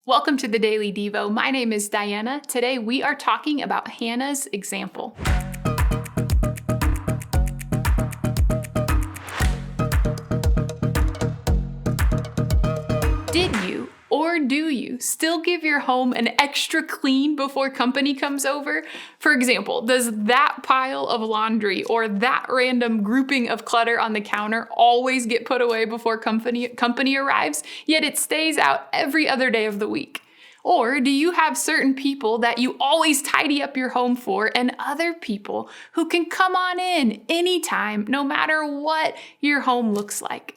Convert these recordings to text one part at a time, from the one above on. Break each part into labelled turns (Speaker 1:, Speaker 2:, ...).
Speaker 1: Welcome to the Daily Devo. My name is Diana. Today we are talking about Hannah's example. Did you or do you still give your home an extra clean before company comes over? For example, does that pile of laundry or that random grouping of clutter on the counter always get put away before company arrives, yet it stays out every other day of the week? Or do you have certain people that you always tidy up your home for and other people who can come on in anytime, no matter what your home looks like?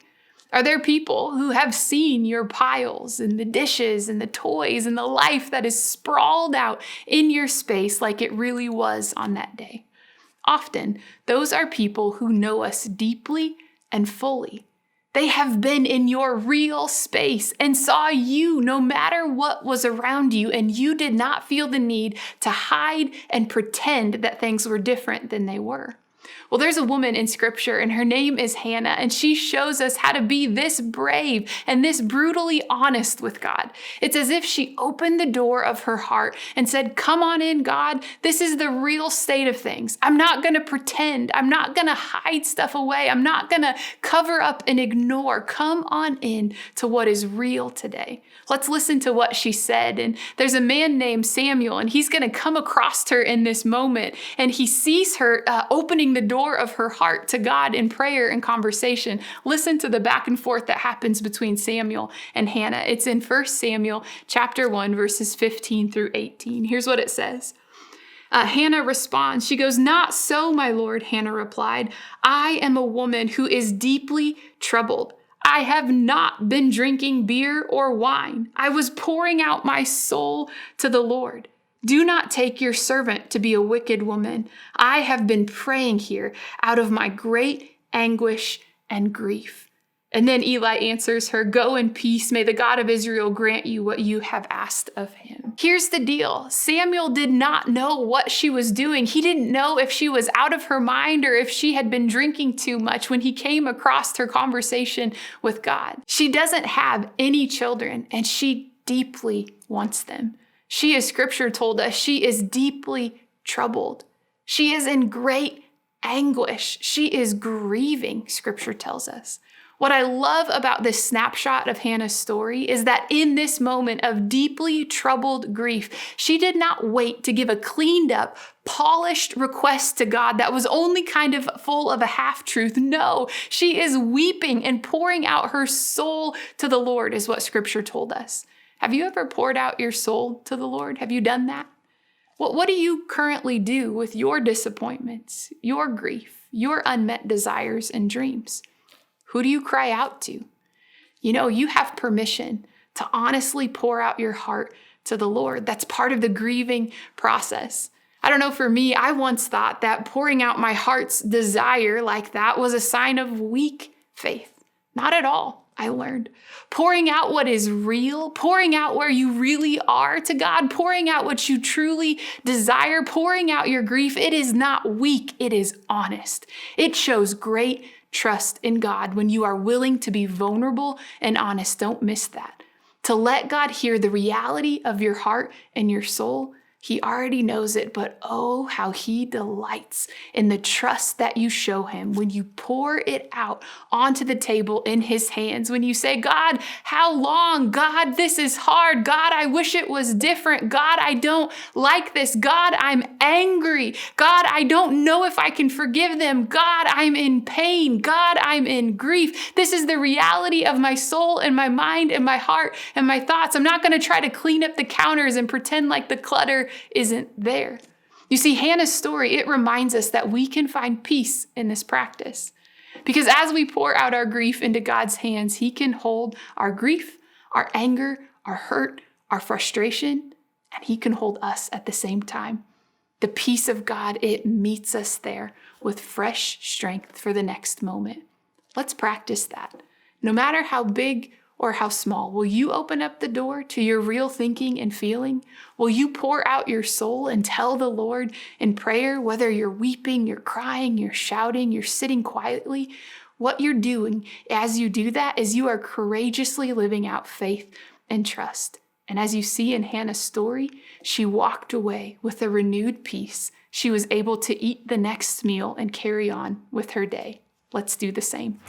Speaker 1: Are there people who have seen your piles and the dishes and the toys and the life that is sprawled out in your space like it really was on that day? Often, those are people who know us deeply and fully. They have been in your real space and saw you no matter what was around you, and you did not feel the need to hide and pretend that things were different than they were. Well, there's a woman in scripture and her name is Hannah, and she shows us how to be this brave and this brutally honest with God. It's as if she opened the door of her heart and said, "Come on in, God. This is the real state of things. I'm not going to pretend. I'm not going to hide stuff away. I'm not going to cover up and ignore. Come on in to what is real today." Let's listen to what she said. And there's a man named Samuel, and he's going to come across her in this moment, and he sees her opening the door of her heart to God in prayer and conversation. Listen to the back and forth that happens between Samuel and Hannah. It's in 1 Samuel chapter 1, verses 15 through 18. Here's what it says. Hannah responds. She goes, "Not so, my lord," Hannah replied. "I am a woman who is deeply troubled. I have not been drinking beer or wine. I was pouring out my soul to the Lord. Do not take your servant to be a wicked woman. I have been praying here out of my great anguish and grief." And then Eli answers her, "Go in peace. May the God of Israel grant you what you have asked of him." Here's the deal. Samuel did not know what she was doing. He didn't know if she was out of her mind or if she had been drinking too much when he came across her conversation with God. She doesn't have any children, and she deeply wants them. She, as scripture told us, she is deeply troubled. She is in great anguish. She is grieving, scripture tells us. What I love about this snapshot of Hannah's story is that in this moment of deeply troubled grief, she did not wait to give a cleaned up, polished request to God that was only kind of full of a half-truth. No, she is weeping and pouring out her soul to the Lord, is what scripture told us. Have you ever poured out your soul to the Lord? Have you done that? What do you currently do with your disappointments, your grief, your unmet desires and dreams? Who do you cry out to? You have permission to honestly pour out your heart to the Lord. That's part of the grieving process. I don't know, for me, I once thought that pouring out my heart's desire like that was a sign of weak faith. Not at all. I learned pouring out what is real, pouring out where you really are to God, pouring out what you truly desire, pouring out your grief. It is not weak. It is honest. It shows great trust in God when you are willing to be vulnerable and honest. Don't miss that. To let God hear the reality of your heart and your soul. He already knows it, but oh, how he delights in the trust that you show him when you pour it out onto the table in his hands. When you say, "God, how long? God, this is hard. God, I wish it was different. God, I don't like this. God, I'm angry. God, I don't know if I can forgive them. God, I'm in pain. God, I'm in grief. This is the reality of my soul and my mind and my heart and my thoughts. I'm not going to try to clean up the counters and pretend like the clutter isn't there." You see, Hannah's story, it reminds us that we can find peace in this practice. Because as we pour out our grief into God's hands, he can hold our grief, our anger, our hurt, our frustration, and he can hold us at the same time. The peace of God, it meets us there with fresh strength for the next moment. Let's practice that. No matter how big or how small, will you open up the door to your real thinking and feeling? Will you pour out your soul and tell the Lord in prayer, whether you're weeping, you're crying, you're shouting, you're sitting quietly? What you're doing as you do that is you are courageously living out faith and trust. And as you see in Hannah's story, she walked away with a renewed peace. She was able to eat the next meal and carry on with her day. Let's do the same.